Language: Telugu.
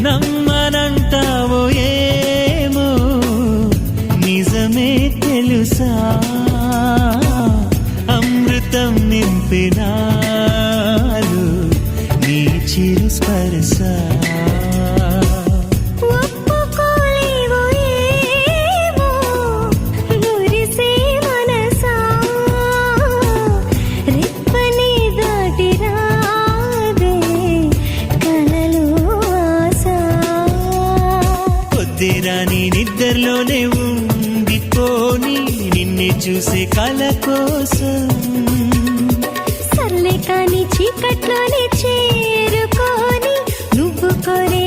నమ్మనంటావో ఏమో నిజమే తెలుసా అమృతం నింపినాలు నీ చిరు స్పర్శ రాని నిద్రలోనే ఉండిపోని నిన్నే చూసే కల కోసం సర్లే కాని చీకట్లోనే చేరుకోని నువ్వు కోరే